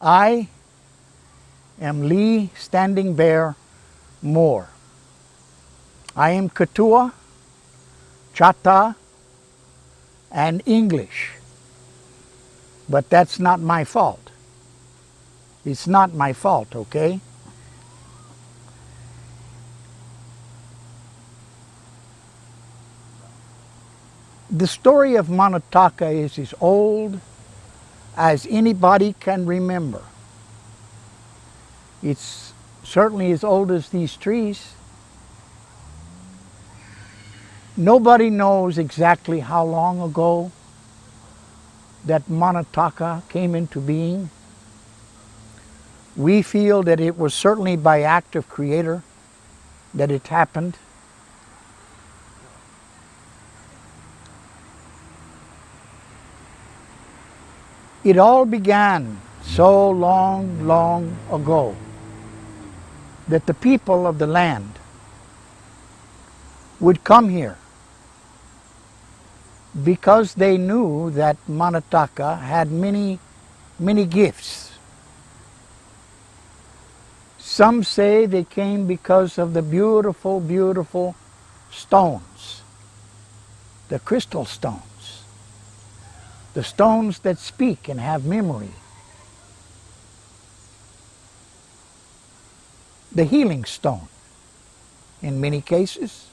I am Lee Standing Bear Moore. I am Katua, Chata, and English. But that's not my fault. It's not my fault, okay? The story of Manataka is as old as anybody can remember. It's certainly as old as these trees. Nobody knows exactly how long ago that Manataka came into being. We feel that it was certainly by act of Creator that it happened. It all began so long, long ago that the people of the land would come here because they knew that Manataka had many, many gifts. Some say they came because of the beautiful, beautiful stones, the crystal stones, the stones that speak and have memory, the healing stone in many cases.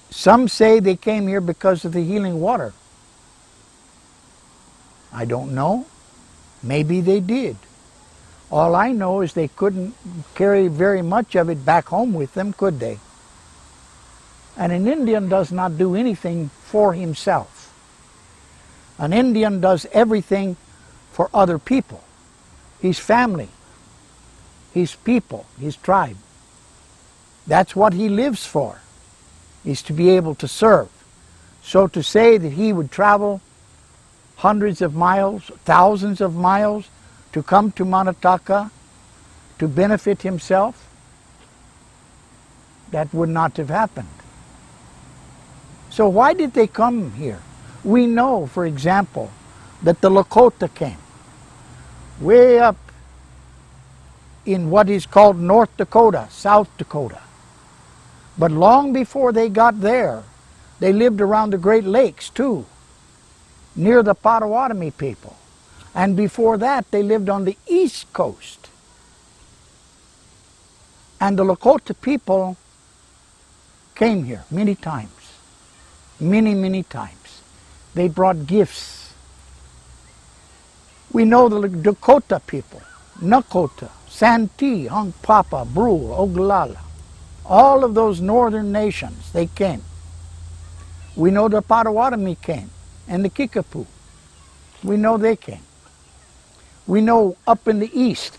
Some say they came here because of the healing water. I don't know. Maybe they did. All I know is they couldn't carry very much of it back home with them, could they? And an Indian does not do anything for himself. An Indian does everything for other people. His family, his people, his tribe. That's what he lives for, is to be able to serve. So to say that he would travel hundreds of miles, thousands of miles to come to Manataka to benefit himself, that would not have happened. So why did they come here? We know, for example, that the Lakota came way up in what is called North Dakota, South Dakota. But long before they got there, they lived around the Great Lakes too, near the Potawatomi people. And before that, they lived on the East Coast. And the Lakota people came here many times, many, many times. They brought gifts. We know the Dakota people, Nakota, Santee, Hunkpapa, Brule, Oglala. All of those northern nations, they came. We know the Potawatomi came, and the Kickapoo. We know they came. We know up in the east,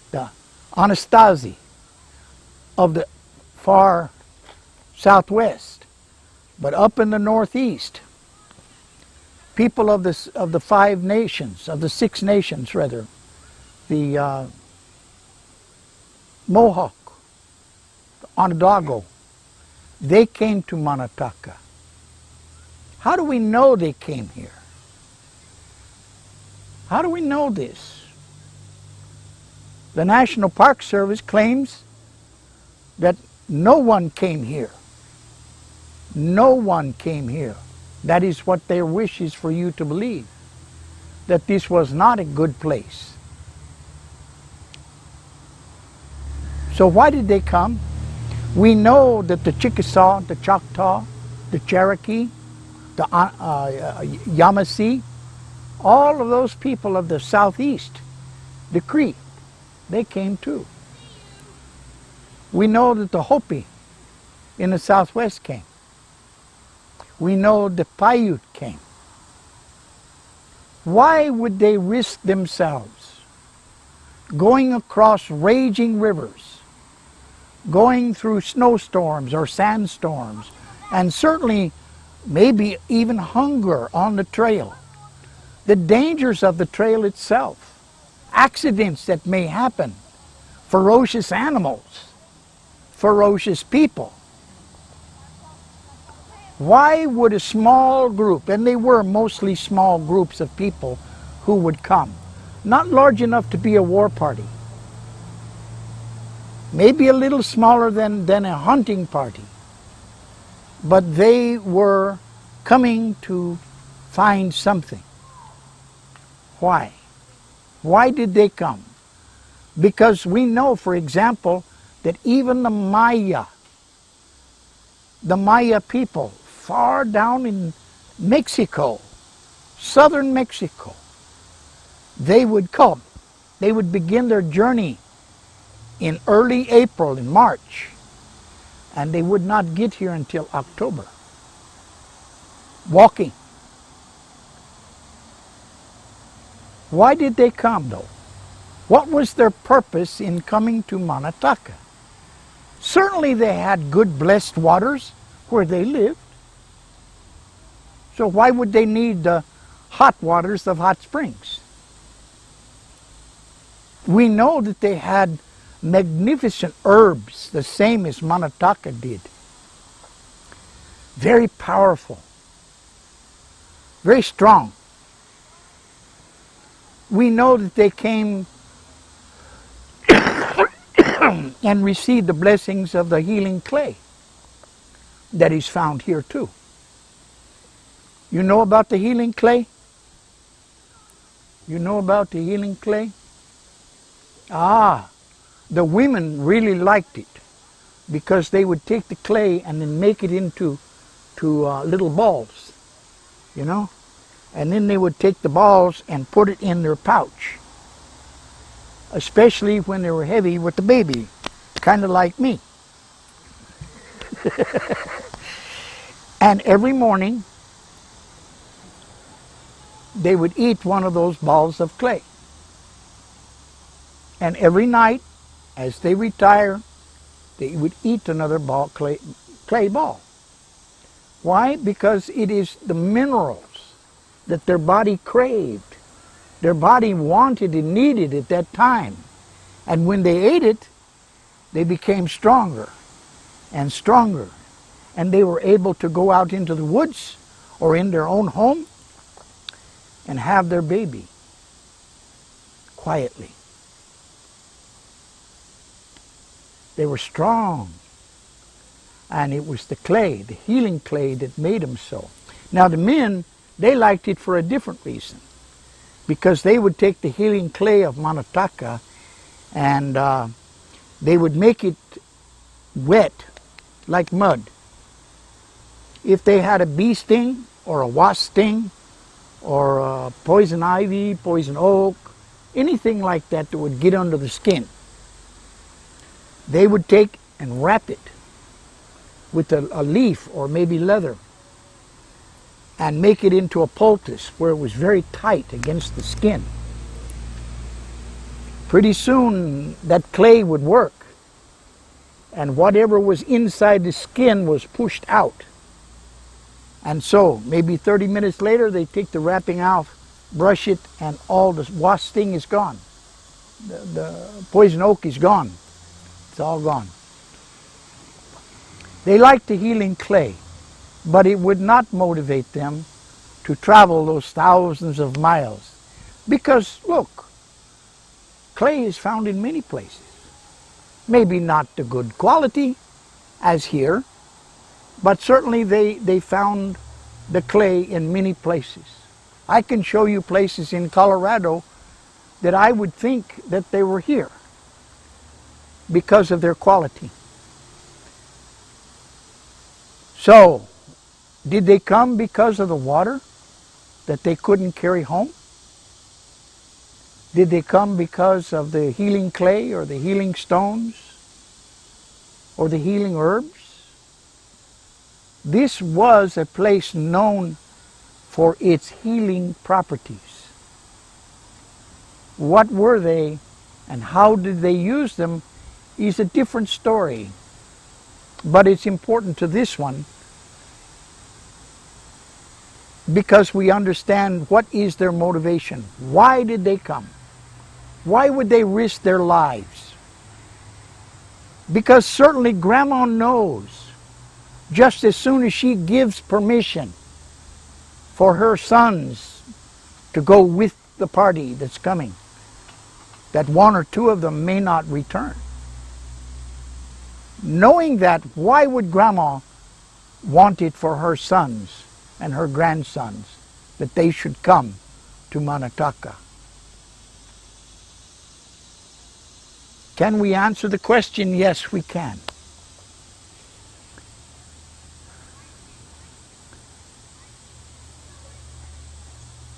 the Anastasi of the far southwest. But up in the northeast, people of the five nations, of the six nations rather, the Mohawk, the Onondaga, they came to Manataka. How do we know they came here? How do we know this? The National Park Service claims that no one came here. No one came here. That is what their wish is for you to believe, that this was not a good place. So why did they come? We know that the Chickasaw, the Choctaw, the Cherokee, the Yamasee, all of those people of the southeast, the Cree, they came too. We know that the Hopi in the southwest came. We know the Paiute came. Why would they risk themselves going across raging rivers, going through snowstorms or sandstorms, and certainly maybe even hunger on the trail? The dangers of the trail itself, accidents that may happen, ferocious animals, ferocious people. Why would a small group, and they were mostly small groups of people who would come. Not large enough to be a war party. Maybe a little smaller than a hunting party. But they were coming to find something. Why? Why did they come? Because we know, for example, that even the Maya people, far down in Mexico, southern Mexico, they would come. They would begin their journey in early April, in March, and they would not get here until October. Walking. Why did they come, though? What was their purpose in coming to Manataka? Certainly they had good blessed waters where they lived. So why would they need the hot waters of hot springs? We know that they had magnificent herbs, the same as Manataka did. Very powerful. Very strong. We know that they came and received the blessings of the healing clay that is found here too. You know about the healing clay? You know about the healing clay? The women really liked it because they would take the clay and then make it into little balls, you know? And then they would take the balls and put it in their pouch, especially when they were heavy with the baby, kind of like me. And every morning, they would eat one of those balls of clay. And every night, as they retire, they would eat another clay ball. Why? Because it is the minerals that their body craved. Their body wanted and needed at that time. And when they ate it, they became stronger and stronger. And they were able to go out into the woods or in their own home and have their baby quietly. They were strong. And it was the clay, the healing clay, that made them so. Now the men, they liked it for a different reason. Because they would take the healing clay of Manataka and they would make it wet like mud. If they had a bee sting or a wasp sting or poison ivy, poison oak, anything like that that would get under the skin, they would take and wrap it with a leaf or maybe leather and make it into a poultice where it was very tight against the skin. Pretty soon that clay would work and whatever was inside the skin was pushed out. And so maybe 30 minutes later they take the wrapping off, brush it, and all the wasp sting is gone. The poison oak is gone. It's all gone. They liked the healing clay, but it would not motivate them to travel those thousands of miles. Because, look, clay is found in many places. Maybe not the good quality as here, but certainly they found the clay in many places. I can show you places in Colorado that I would think that they were here because of their quality. So, did they come because of the water that they couldn't carry home? Did they come because of the healing clay or the healing stones or the healing herbs? This was a place known for its healing properties. What were they and how did they use them is a different story. But it's important to this one because we understand what is their motivation. Why did they come? Why would they risk their lives? Because certainly Grandma knows just as soon as she gives permission for her sons to go with the party that's coming, that one or two of them may not return. Knowing that, why would Grandma want it for her sons and her grandsons that they should come to Manataka? Can we answer the question? Yes, we can.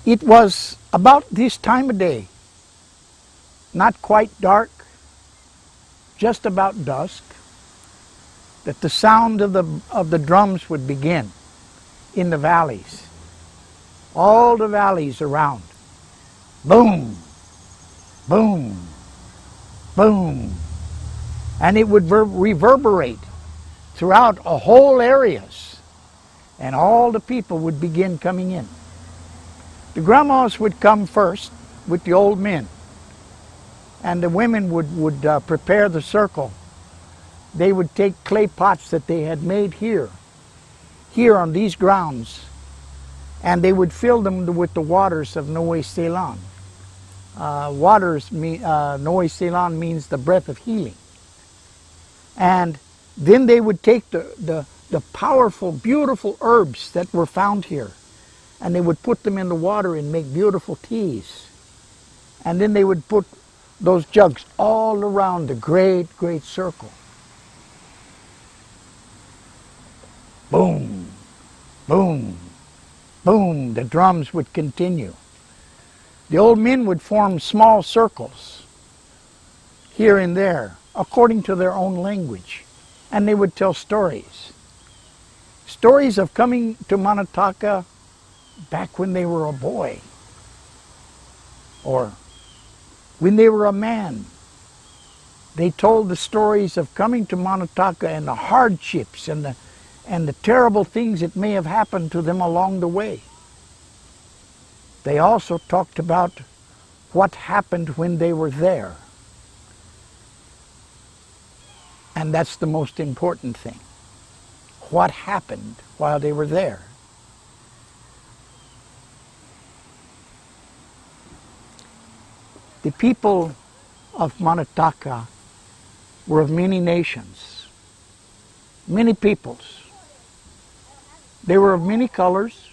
It was about this time of day, not quite dark, just about dusk, that the sound of the drums would begin in the valleys. All the valleys around. Boom, boom, boom. And it would reverberate throughout whole areas. And all the people would begin coming in. The grandmas would come first with the old men. And the women would prepare the circle. They would take clay pots that they had made here on these grounds, and they would fill them with the waters of Noe Ceylon. Noe Ceylon means the breath of healing. And then they would take the powerful, beautiful herbs that were found here, and they would put them in the water and make beautiful teas. And then they would put those jugs all around the great, great circle. Boom, boom, boom, the drums would continue. The old men would form small circles here and there, according to their own language, and they would tell stories. Stories of coming to Manataka back when they were a boy, or when they were a man. They told the stories of coming to Manataka and the hardships and the terrible things that may have happened to them along the way. They also talked about what happened when they were there. And that's the most important thing. What happened while they were there? The people of Manataka were of many nations, many peoples. They were of many colors.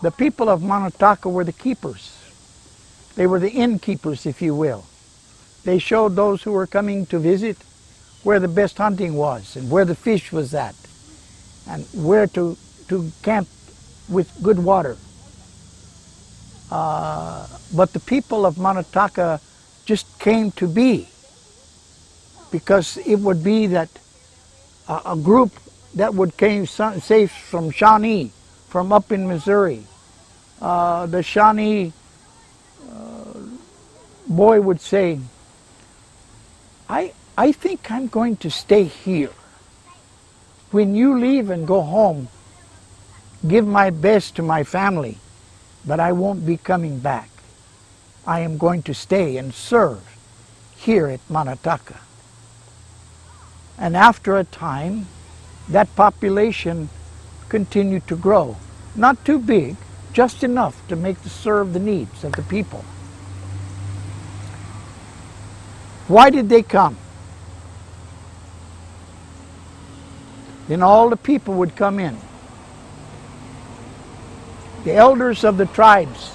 The people of Manataka were the keepers. They were the innkeepers, if you will. They showed those who were coming to visit where the best hunting was and where the fish was at and where to camp with good water. But the people of Manataka just came to be because it would be that a group that would came, say, from Shawnee, from up in Missouri. The Shawnee boy would say, I think I'm going to stay here. When you leave and go home, give my best to my family, but I won't be coming back. I am going to stay and serve here at Manataka. And after a time, that population continued to grow. Not too big, just enough to serve the needs of the people. Why did they come? Then all the people would come in. The elders of the tribes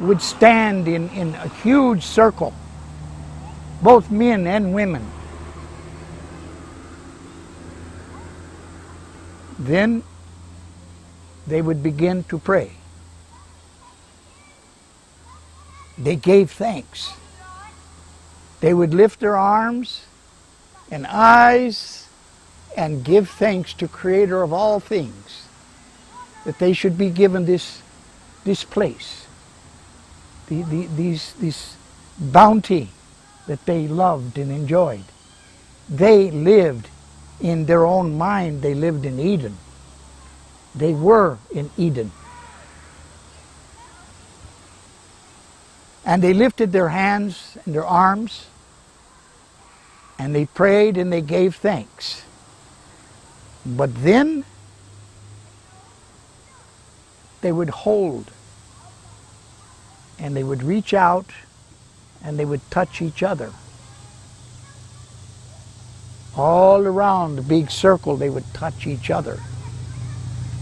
would stand in a huge circle, both men and women. Then they would begin to pray. They gave thanks. They would lift their arms and eyes and give thanks to Creator of all things, that they should be given this place, this bounty that they loved and enjoyed. They lived in their own mind. They lived in Eden. They were in Eden. And they lifted their hands and their arms, and they prayed and they gave thanks. But then they would hold, and they would reach out, and they would touch each other. All around the big circle, they would touch each other.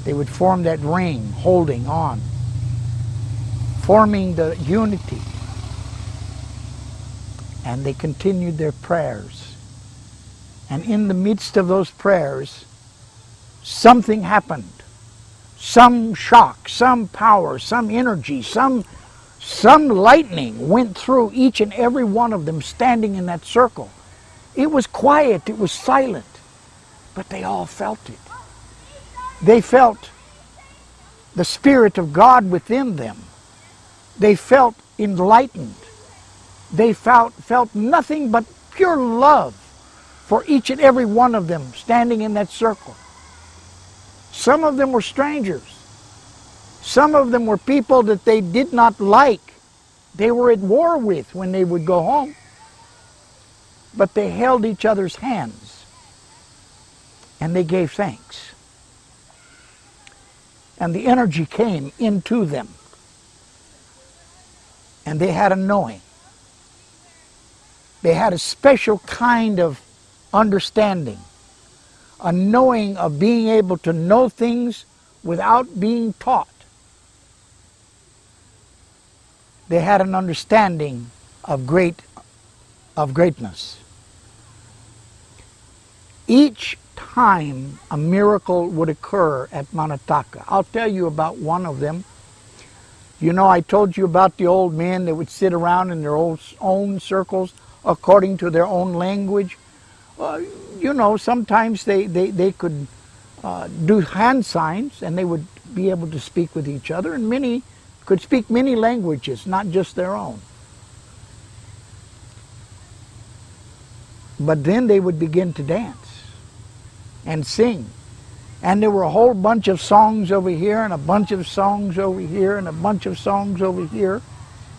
They would form that ring, holding on, forming the unity. And they continued their prayers. And in the midst of those prayers, something happened. Some shock, some power, some energy, some lightning went through each and every one of them standing in that circle. It was quiet, it was silent, but they all felt it. They felt the Spirit of God within them. They felt enlightened. They felt nothing but pure love for each and every one of them standing in that circle. Some of them were strangers. Some of them were people that they did not like. They were at war with when they would go home. But they held each other's hands and they gave thanks. And the energy came into them. And they had a knowing. They had a special kind of understanding. A knowing of being able to know things without being taught. They had an understanding of greatness. Each time a miracle would occur at Manataka. I'll tell you about one of them. You know, I told you about the old men that would sit around in their own circles according to their own language. You know, sometimes they could do hand signs and they would be able to speak with each other, and many could speak many languages, not just their own. But then they would begin to dance and sing. And there were a whole bunch of songs over here and a bunch of songs over here and a bunch of songs over here.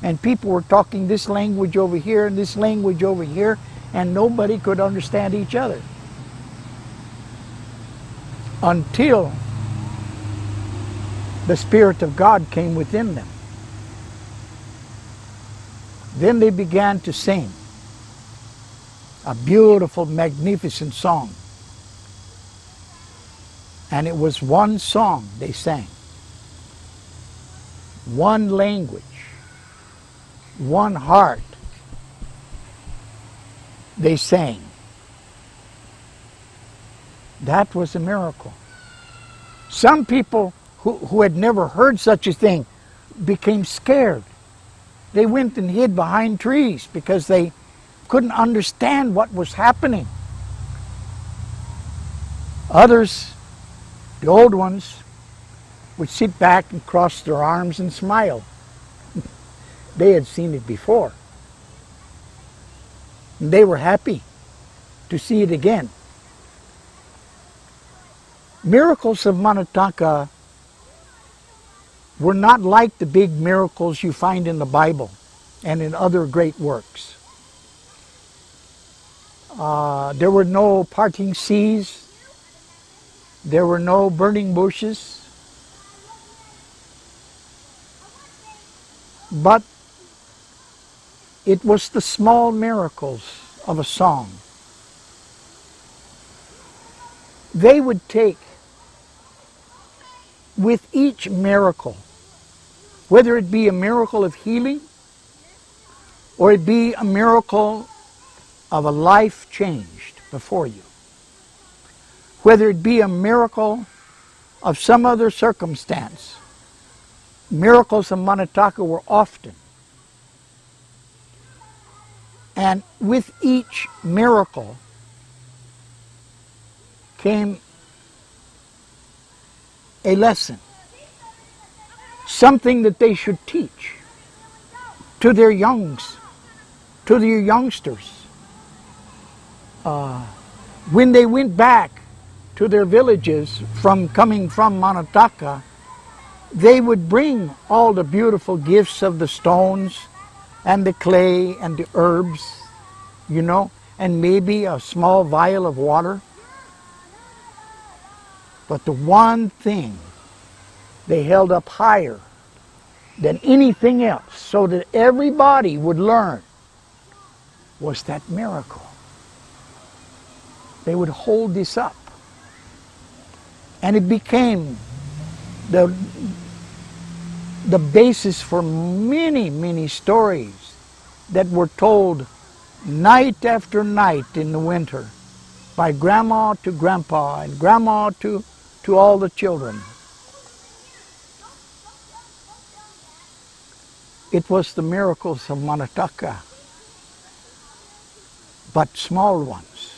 And people were talking this language over here and this language over here, and nobody could understand each other. Until the Spirit of God came within them. Then they began to sing a beautiful, magnificent song. And it was one song they sang. One language. One heart. They sang. That was a miracle. Some people who had never heard such a thing became scared. They went and hid behind trees because they couldn't understand what was happening. Others, the old ones, would sit back and cross their arms and smile. They had seen it before. And they were happy to see it again. Miracles of Manataka were not like the big miracles you find in the Bible and in other great works. There were no parting seas. There were no burning bushes. But it was the small miracles of a song. They would take with each miracle, whether it be a miracle of healing or it be a miracle of a life changed before you, whether it be a miracle of some other circumstance, miracles of Manataka were often. And with each miracle came a lesson, something that they should teach to their youngsters. When they went back to their villages coming from Manataka, they would bring all the beautiful gifts of the stones and the clay and the herbs, you know, and maybe a small vial of water. But the one thing they held up higher than anything else so that everybody would learn was that miracle. They would hold this up. And it became the basis for many, many stories that were told night after night in the winter by grandma to grandpa and grandma to all the children. It was the miracles of Manataka, but small ones.